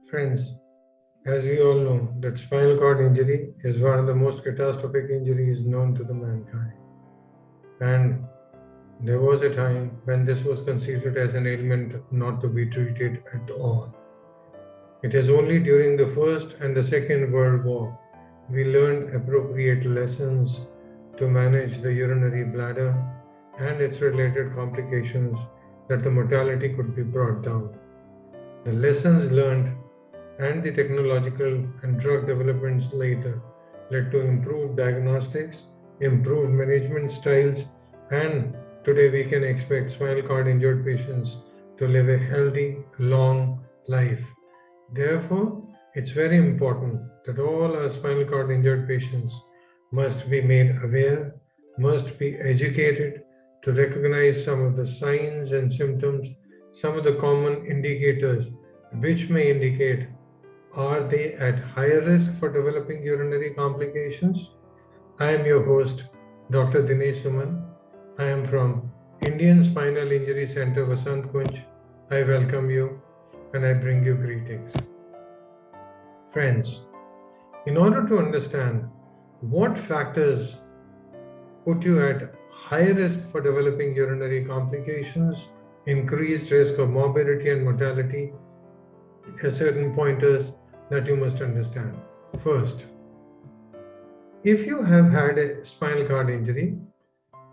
Friends, as we all know, that spinal cord injury is one of the most catastrophic injuries known to the mankind. And there was a time when this was considered as an ailment not to be treated at all. It is only during the First and the Second World War we learned appropriate lessons to manage the urinary bladder and its related complications that the mortality could be brought down. The lessons learned and the technological and drug developments later led to improved diagnostics, improved management styles, and today we can expect spinal cord injured patients to live a healthy, long life. Therefore, it's very important that all our spinal cord injured patients must be made aware, must be educated to recognize some of the signs and symptoms, some of the common indicators which may indicate are they at higher risk for developing urinary complications? I am your host, Dr. Dinesh Suman. I am from Indian Spinal Injury Center, Vasant Kunj. I welcome you and I bring you greetings. Friends, in order to understand what factors put you at high risk for developing urinary complications, increased risk of morbidity and mortality, there are certain pointers that you must understand. First, if you have had a spinal cord injury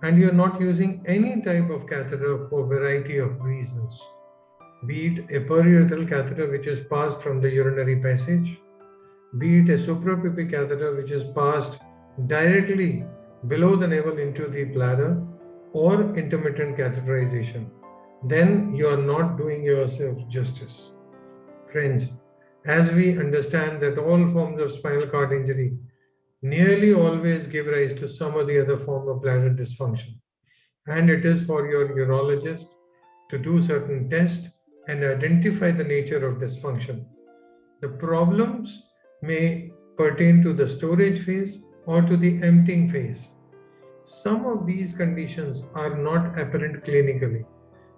and you're not using any type of catheter for a variety of reasons, be it a periurethral catheter which is passed from the urinary passage, be it a suprapubic catheter which is passed directly below the navel into the bladder, or intermittent catheterization, then you are not doing yourself justice. Friends, as we understand that all forms of spinal cord injury nearly always give rise to some or the other form of bladder dysfunction, and it is for your urologist to do certain tests and identify the nature of dysfunction. The problems may pertain to the storage phase or to the emptying phase. Some of these conditions are not apparent clinically,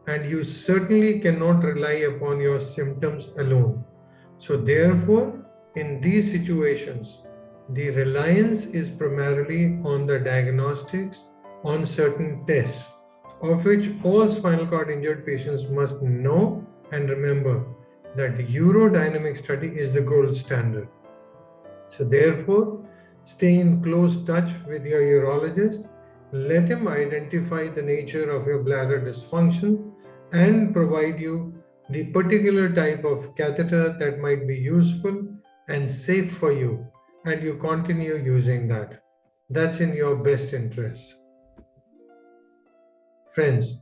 and you certainly cannot rely upon your symptoms alone. So, therefore, in these situations, the reliance is primarily on the diagnostics, on certain tests, of which all spinal cord injured patients must know and remember that urodynamic study is the gold standard. So, therefore, stay in close touch with your urologist. Let him identify the nature of your bladder dysfunction and provide you the particular type of catheter that might be useful and safe for you, and you continue using that. That's in your best interest. Friends,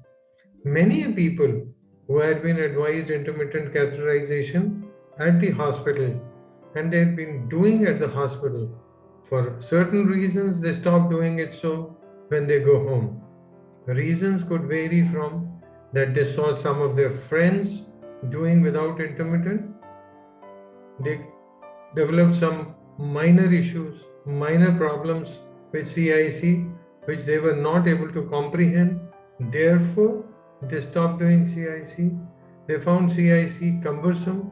many people who had been advised intermittent catheterization at the hospital and they've been doing at the hospital, for certain reasons they stop doing it so when they go home. Reasons could vary from that they saw some of their friends doing without intermittent, they developed some minor issues, minor problems with CIC, which they were not able to comprehend. Therefore, they stopped doing CIC. They found CIC cumbersome.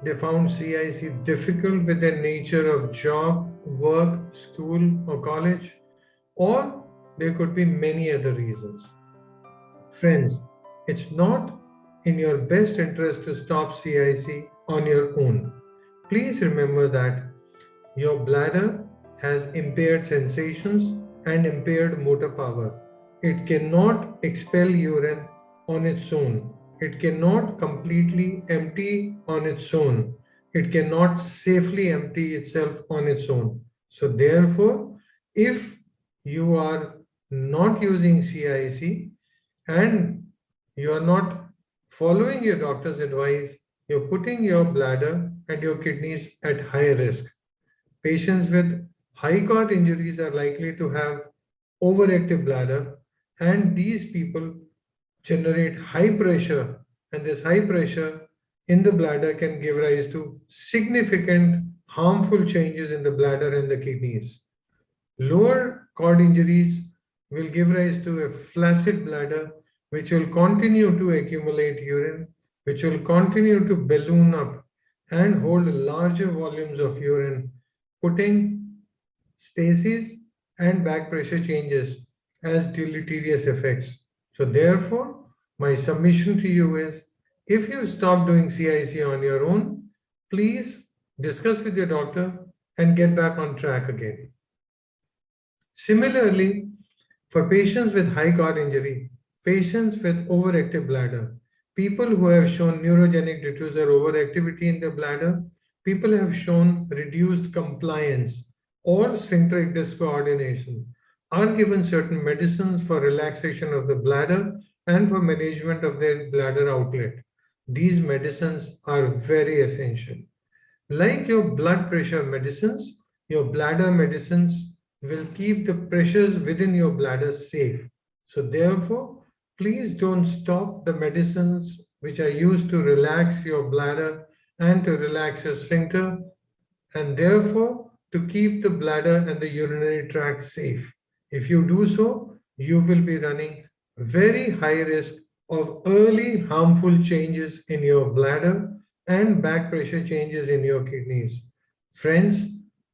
They found CIC difficult with the nature of job, work, school, or college, or there could be many other reasons. Friends, it's not in your best interest to stop CIC on your own. Please remember that your bladder has impaired sensations and impaired motor power. It cannot expel urine on its own. It cannot completely empty on its own. It cannot safely empty itself on its own. So, therefore, if you are not using CIC and you are not following your doctor's advice, you're putting your bladder and your kidneys at high risk. Patients with high cord injuries are likely to have overactive bladder, and these people generate high pressure, and this high pressure in the bladder can give rise to significant harmful changes in the bladder and the kidneys. Lower cord injuries will give rise to a flaccid bladder, which will continue to accumulate urine, which will continue to balloon up, and hold larger volumes of urine, putting stasis and back pressure changes as deleterious effects. So therefore, my submission to you is, if you stop doing CIC on your own, please discuss with your doctor and get back on track again. Similarly, for patients with high cord injury, patients with overactive bladder, people who have shown neurogenic diffuser overactivity in the bladder, people have shown reduced compliance or sphincteric discoordination, are given certain medicines for relaxation of the bladder and for management of their bladder outlet. These medicines are very essential. Like your blood pressure medicines, your bladder medicines will keep the pressures within your bladder safe. So therefore, please don't stop the medicines which are used to relax your bladder and to relax your sphincter, and therefore to keep the bladder and the urinary tract safe. If you do so, you will be running very high risk of early harmful changes in your bladder and back pressure changes in your kidneys. Friends,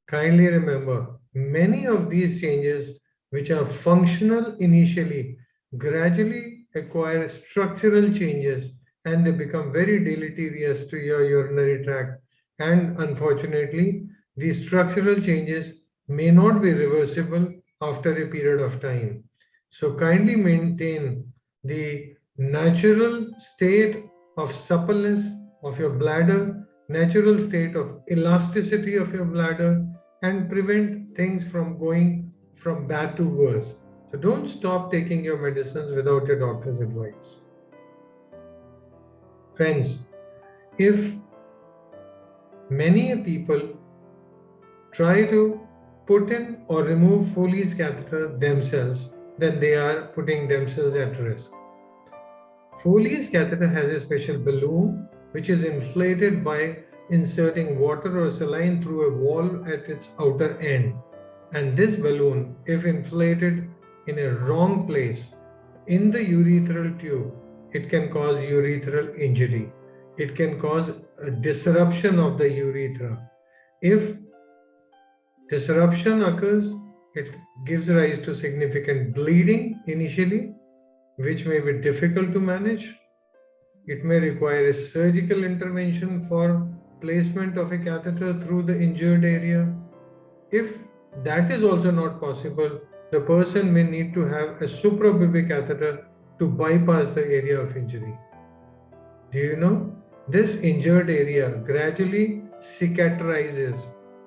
kindly remember, many of these changes, which are functional initially, gradually acquire structural changes and they become very deleterious to your urinary tract. And unfortunately, these structural changes may not be reversible after a period of time. So kindly maintain the natural state of suppleness of your bladder, natural state of elasticity of your bladder, and prevent things from going from bad to worse. So don't stop taking your medicines without your doctor's advice. Friends, if many people try to put in or remove Foley's catheter themselves, then they are putting themselves at risk. Foley's catheter has a special balloon which is inflated by inserting water or saline through a valve at its outer end. And this balloon, if inflated in a wrong place in the urethral tube, it can cause urethral injury. It can cause a disruption of the urethra. If disruption occurs, it gives rise to significant bleeding initially, which may be difficult to manage. It may require a surgical intervention for placement of a catheter through the injured area. If that is also not possible, the person may need to have a suprapubic catheter to bypass the area of injury. Do you know? This injured area gradually cicatrizes,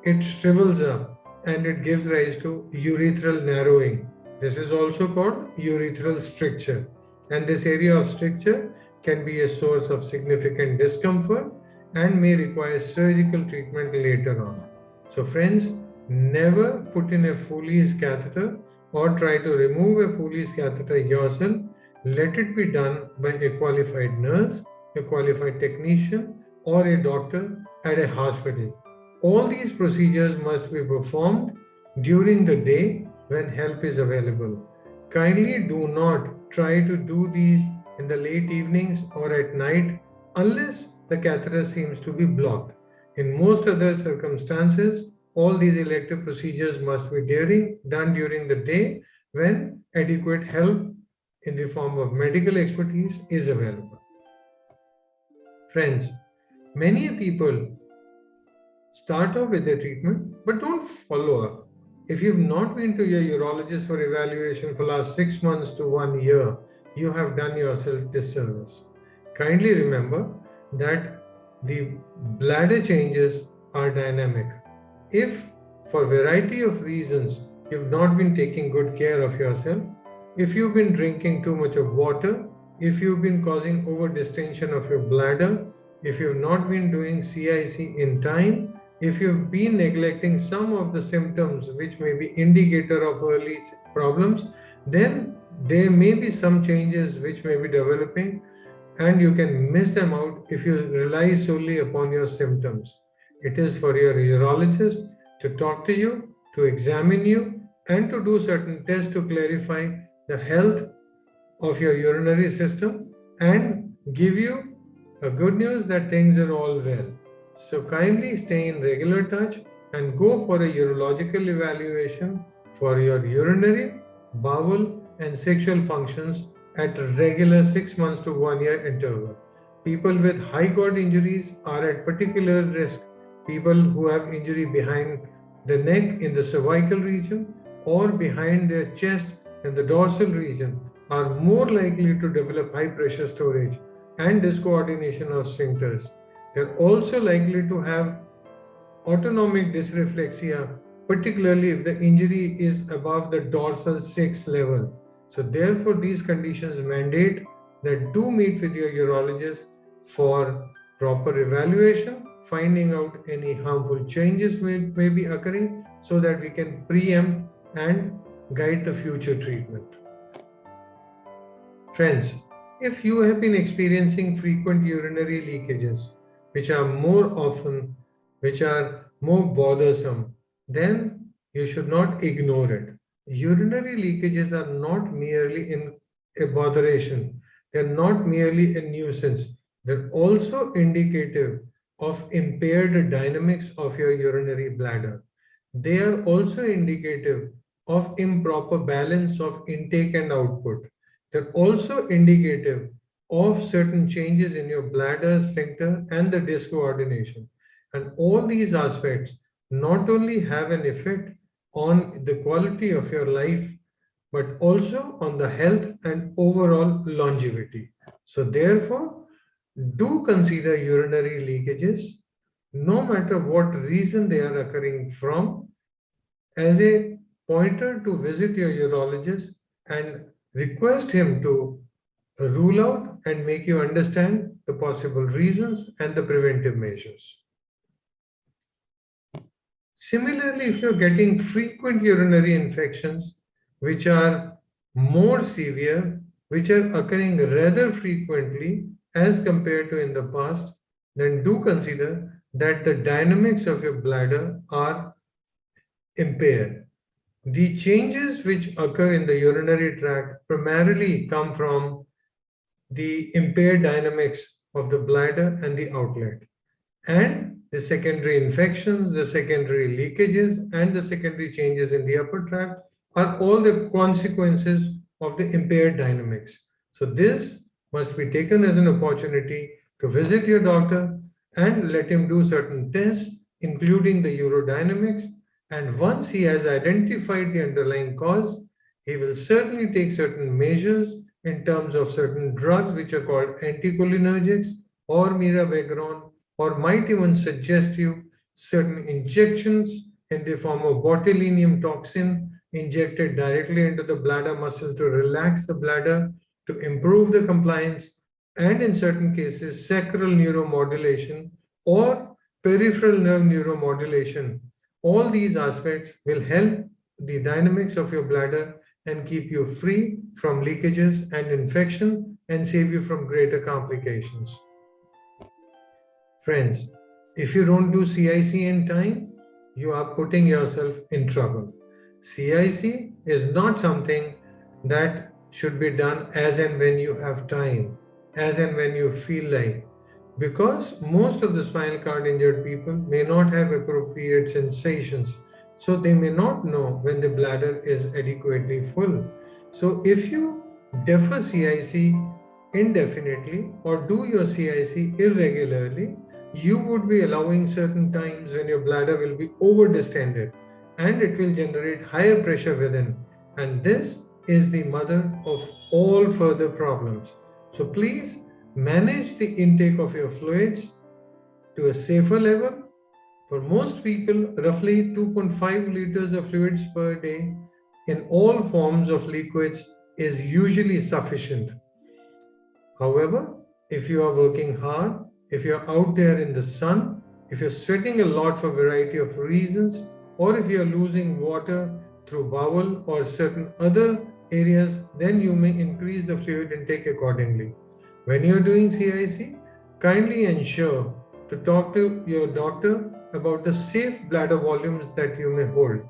it shrivels up, and it gives rise to urethral narrowing. This is also called urethral stricture. And this area of stricture can be a source of significant discomfort and may require surgical treatment later on. So, friends, never put in a Foley's catheter or try to remove a Foley's catheter yourself. Let it be done by a qualified nurse, a qualified technician, or a doctor at a hospital. All these procedures must be performed during the day when help is available. Kindly do not try to do these in the late evenings or at night unless the catheter seems to be blocked. In most other circumstances, all these elective procedures must be done during the day when adequate help in the form of medical expertise is available. Friends, many people start off with their treatment but don't follow up. If you've not been to your urologist for evaluation for last 6 months to 1 year, you have done yourself disservice. Kindly remember that the bladder changes are dynamic. If for variety of reasons you've not been taking good care of yourself, if you've been drinking too much of water, if you've been causing over distension of your bladder, if you've not been doing CIC in time, if you've been neglecting some of the symptoms which may be indicator of early problems, then there may be some changes which may be developing and you can miss them out if you rely solely upon your symptoms. It is for your urologist to talk to you, to examine you, and to do certain tests to clarify the health of your urinary system and give you a good news that things are all well. So kindly stay in regular touch and go for a urological evaluation for your urinary, bowel, and sexual functions at regular 6 months to 1 year interval. People with high cord injuries are at particular risk. People who have injury behind the neck in the cervical region or behind their chest in the dorsal region are more likely to develop high pressure storage and discoordination of sphincters. They're also likely to have autonomic dysreflexia, particularly if the injury is above the dorsal 6 level. So, therefore, these conditions mandate that do meet with your urologist for proper evaluation, finding out any harmful changes may be occurring so that we can preempt and guide the future treatment. Friends, if you have been experiencing frequent urinary leakages, which are more often, which are more bothersome, then you should not ignore it. Urinary leakages are not merely a botheration, they're not merely a nuisance, they're also indicative of impaired dynamics of your urinary bladder. They are also indicative of improper balance of intake and output. They're also indicative of certain changes in your bladder, sphincter, and the disc coordination. And all these aspects not only have an effect on the quality of your life, but also on the health and overall longevity. So, therefore, do consider urinary leakages, no matter what reason they are occurring from, as a pointer to visit your urologist and request him to rule out and make you understand the possible reasons and the preventive measures. Similarly, if you're getting frequent urinary infections, which are more severe, which are occurring rather frequently as compared to in the past, then do consider that the dynamics of your bladder are impaired. The changes which occur in the urinary tract primarily come from the impaired dynamics of the bladder and the outlet, and the secondary infections, the secondary leakages, and the secondary changes in the upper tract are all the consequences of the impaired dynamics. So, this must be taken as an opportunity to visit your doctor and let him do certain tests, including the urodynamics. And once he has identified the underlying cause, he will certainly take certain measures in terms of certain drugs which are called anticholinergics or mirabegron, or might even suggest you certain injections in the form of botulinum toxin injected directly into the bladder muscle to relax the bladder, to improve the compliance, and in certain cases, sacral neuromodulation or peripheral nerve neuromodulation. All these aspects will help the dynamics of your bladder and keep you free from leakages and infection and save you from greater complications. Friends, if you don't do CIC in time, you are putting yourself in trouble. CIC is not something that should be done as and when you have time, as and when you feel like, because most of the spinal cord injured people may not have appropriate sensations, so they may not know when the bladder is adequately full. So if you defer CIC indefinitely or do your CIC irregularly, you would be allowing certain times when your bladder will be over distended and it will generate higher pressure within. And this is the mother of all further problems. So please manage the intake of your fluids to a safer level. For most people, roughly 2.5 liters of fluids per day in all forms of liquids is usually sufficient. However, if you are working hard, if you're out there in the sun, if you're sweating a lot for a variety of reasons, or if you're losing water through bowel or certain other areas, then you may increase the fluid intake accordingly. When you're doing CIC, kindly ensure to talk to your doctor about the safe bladder volumes that you may hold.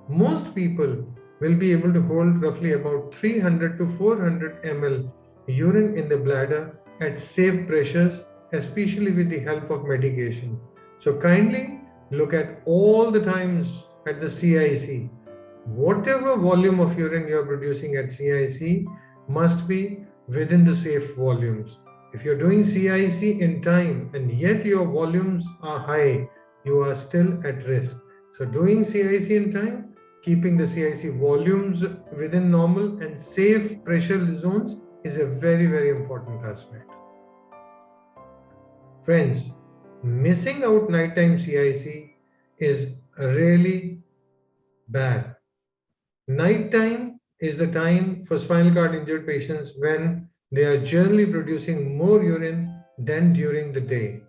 Most people will be able to hold roughly about 300 to 400 ml urine in the bladder at safe pressures, especially with the help of medication. So kindly look at all the times at the CIC. Whatever volume of urine you are producing at CIC must be within the safe volumes. If you're doing CIC in time and yet your volumes are high, you are still at risk. So doing CIC in time, keeping the CIC volumes within normal and safe pressure zones is a very, very important aspect. Friends, missing out nighttime CIC is really bad. Nighttime is the time for spinal cord injured patients when they are generally producing more urine than during the day.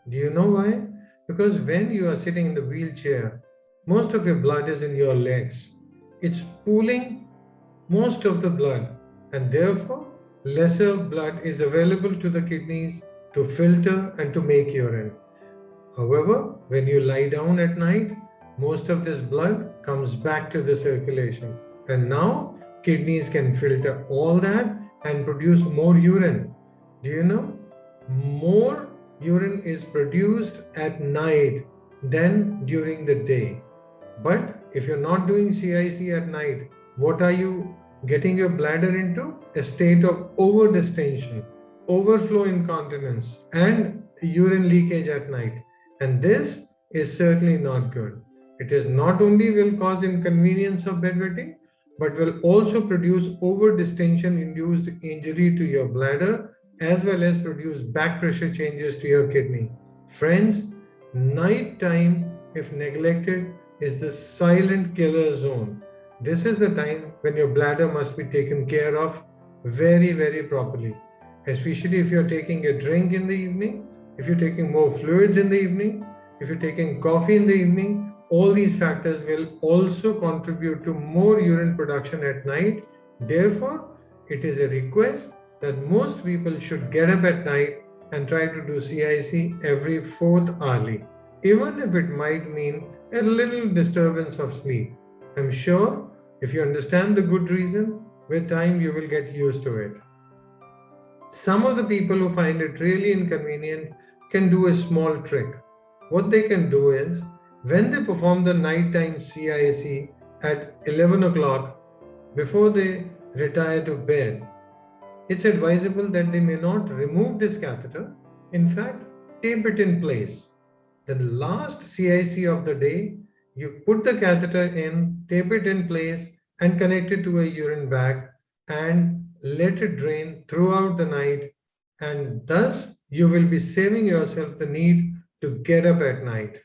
Do you know why? Because when you are sitting in the wheelchair, most of your blood is in your legs. It's pooling most of the blood, and therefore lesser blood is available to the kidneys to filter and to make urine. However, when you lie down at night, most of this blood comes back to the circulation, and now kidneys can filter all that and produce more urine. Do you know? More urine is produced at night than during the day. But if you're not doing CIC at night, what are you getting your bladder into? A state of over distension, overflow incontinence, and urine leakage at night. And this is certainly not good. It is not only will cause inconvenience of bedwetting, but will also produce over distension induced injury to your bladder as well as produce back pressure changes to your kidney. Friends, night time, if neglected, is the silent killer zone. This is the time when your bladder must be taken care of very, very properly. Especially if you're taking a drink in the evening, if you're taking more fluids in the evening, if you're taking coffee in the evening, all these factors will also contribute to more urine production at night. Therefore, it is a request that most people should get up at night and try to do CIC every fourth hourly, even if it might mean a little disturbance of sleep. I'm sure if you understand the good reason, with time you will get used to it. Some of the people who find it really inconvenient can do a small trick. What they can do is, when they perform the nighttime CIC at 11 o'clock before they retire to bed, it's advisable that they may not remove this catheter. In fact, tape it in place. The last CIC of the day, you put the catheter in, tape it in place, and connect it to a urine bag and let it drain throughout the night. And thus, you will be saving yourself the need to get up at night.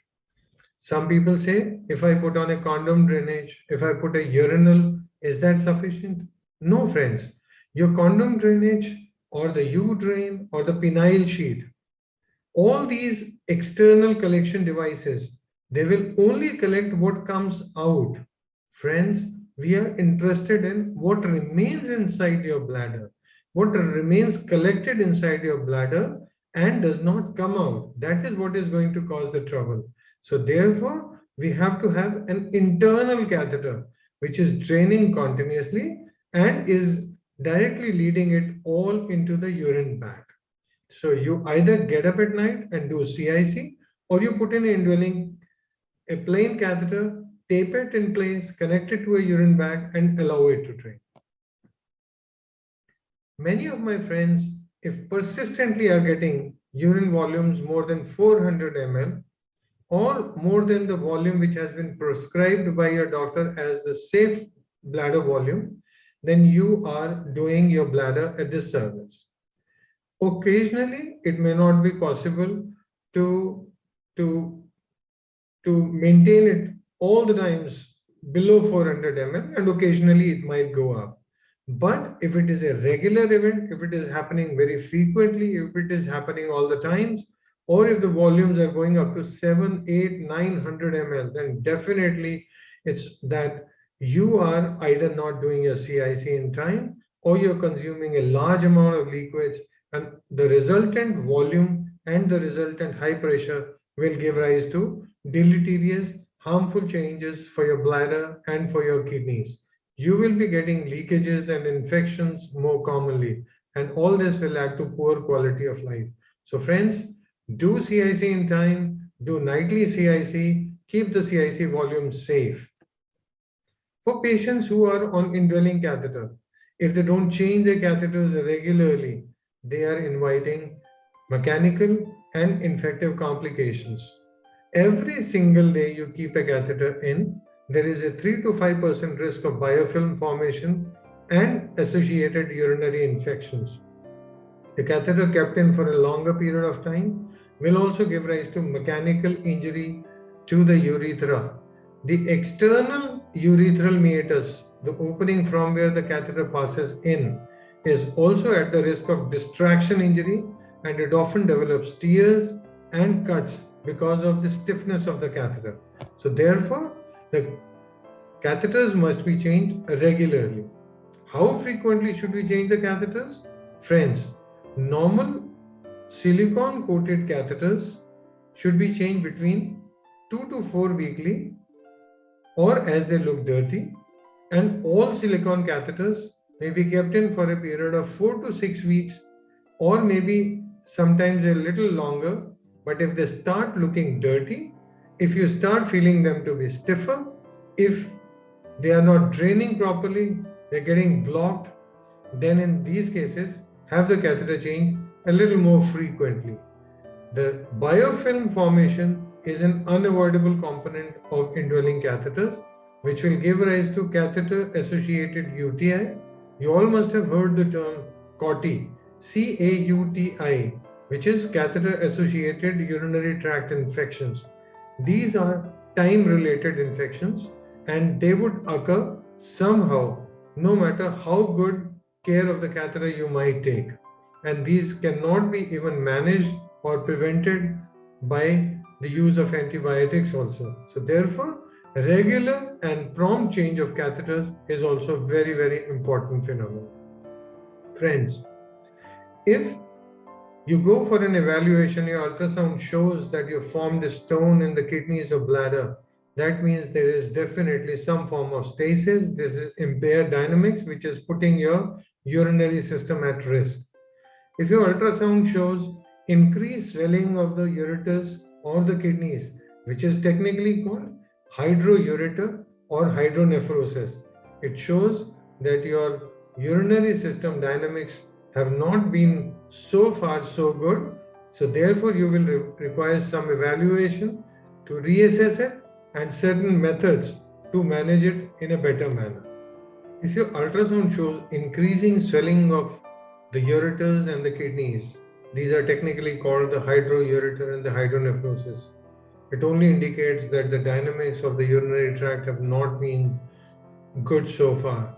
Some people say, if I put on a condom drainage, if I put a urinal, is that sufficient? No, friends. Your condom drainage or the U drain or the penile sheath, all these external collection devices, they will only collect what comes out. Friends, we are interested in what remains inside your bladder, what remains collected inside your bladder and does not come out. That is what is going to cause the trouble. So therefore, we have to have an internal catheter which is draining continuously and is directly leading it all into the urine bag. So you either get up at night and do CIC, or you put in an indwelling, a plain catheter, tape it in place, connect it to a urine bag, and allow it to drain. Many of my friends, if persistently are getting urine volumes more than 400 ml or more than the volume which has been prescribed by your doctor as the safe bladder volume, then you are doing your bladder a disservice. Occasionally, it may not be possible to, to, to maintain it all the times below 400 ml, and occasionally it might go up. But if it is a regular event, if it is happening very frequently, if it is happening all the times, or if the volumes are going up to 7, 8, 900 ml, then definitely it's that you are either not doing your CIC in time or you're consuming a large amount of liquids, and the resultant volume and the resultant high pressure will give rise to deleterious, harmful changes for your bladder and for your kidneys. You will be getting leakages and infections more commonly, and all this will add to poor quality of life. So friends, do CIC in time, do nightly CIC, keep the CIC volume safe. For patients who are on indwelling catheter, if they don't change their catheters regularly, they are inviting mechanical and infective complications. Every single day you keep a catheter in, there is a 3 to 5% risk of biofilm formation and associated urinary infections. The catheter kept in for a longer period of time will also give rise to mechanical injury to the urethra. The external urethral meatus, the opening from where the catheter passes in, is also at the risk of distraction injury, and it often develops tears and cuts because of the stiffness of the catheter. So therefore, the catheters must be changed regularly. How frequently should we change the catheters? Friends, normal silicone coated catheters should be changed between 2 to 4 weekly or as they look dirty, and all silicone catheters may be kept in for a period of 4 to 6 weeks or maybe sometimes a little longer. But if they start looking dirty, if you start feeling them to be stiffer, if they are not draining properly, they're getting blocked, then in these cases, have the catheter changed a little more frequently. The biofilm formation is an unavoidable component of indwelling catheters, which will give rise to catheter associated UTI. You all must have heard the term CAUTI, CAUTI, which is catheter associated urinary tract infections. These are time related infections and they would occur somehow, no matter how good care of the catheter you might take. And these cannot be even managed or prevented by the use of antibiotics also. So therefore, regular and prompt change of catheters is also very, very important phenomenon. Friends, if you go for an evaluation, your ultrasound shows that you formed a stone in the kidneys or bladder, that means there is definitely some form of stasis. This is impaired dynamics, which is putting your urinary system at risk. If your ultrasound shows increased swelling of the ureters or the kidneys, which is technically called hydroureter or hydronephrosis, it shows that your urinary system dynamics have not been so far so good. So therefore, you will require some evaluation to reassess it and certain methods to manage it in a better manner. If your ultrasound shows increasing swelling of the ureters and the kidneys, these are technically called the hydroureter and the hydronephrosis. It only indicates that the dynamics of the urinary tract have not been good so far.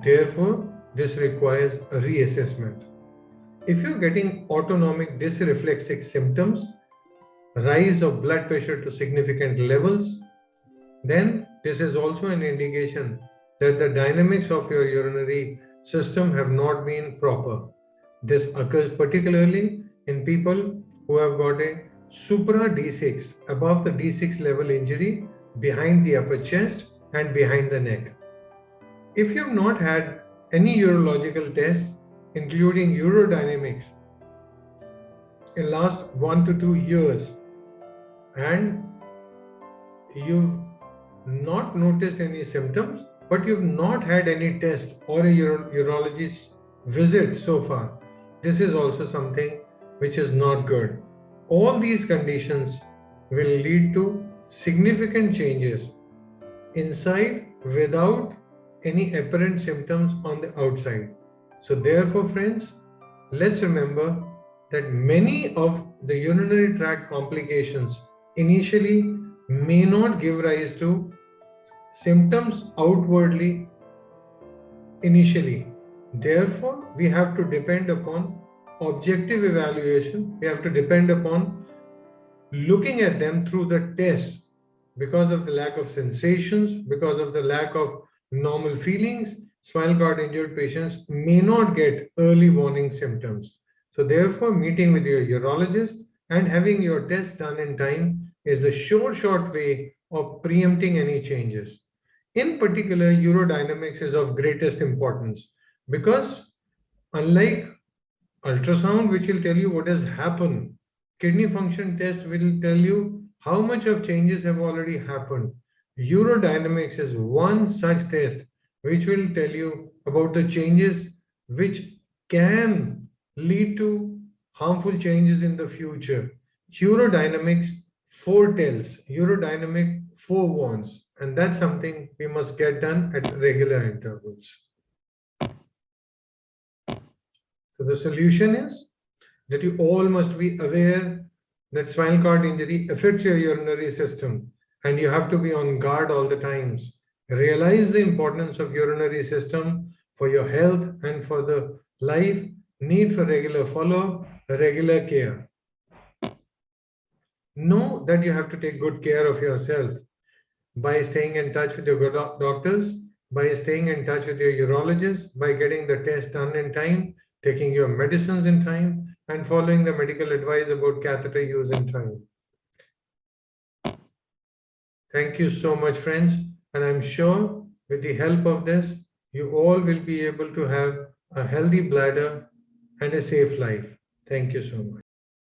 Therefore, this requires a reassessment. If you're getting autonomic dysreflexic symptoms, rise of blood pressure to significant levels, then this is also an indication that the dynamics of your urinary system have not been proper. This occurs particularly in people who have got a supra D6, above the D6 level injury behind the upper chest and behind the neck. If you have not had any urological tests, including urodynamics, in last 1 to 2 years, and you've not noticed any symptoms, but you've not had any test or a urologist visit so far, this is also something which is not good. All these conditions will lead to significant changes inside without any apparent symptoms on the outside. So therefore, friends, let's remember that many of the urinary tract complications initially may not give rise to symptoms outwardly initially. Therefore, we have to depend upon objective evaluation. We have to depend upon looking at them through the test. Because of the lack of sensations, because of the lack of normal feelings, spinal cord injured patients may not get early warning symptoms. So therefore, meeting with your urologist and having your test done in time is the short way of preempting any changes. In particular, urodynamics is of greatest importance because unlike ultrasound, which will tell you what has happened, kidney function test will tell you how much of changes have already happened. Urodynamics is one such test which will tell you about the changes which can lead to harmful changes in the future. Urodynamics foretells, urodynamic forewarns, and that's something we must get done at regular intervals. So the solution is that you all must be aware that spinal cord injury affects your urinary system and you have to be on guard all the times. Realize the importance of urinary system for your health and for the life, need for regular follow, regular care. Know that you have to take good care of yourself by staying in touch with your doctors, by staying in touch with your urologist, by getting the test done in time, taking your medicines in time, and following the medical advice about catheter use in time. Thank you so much, friends. And I'm sure with the help of this, you all will be able to have a healthy bladder and a safe life. Thank you so much.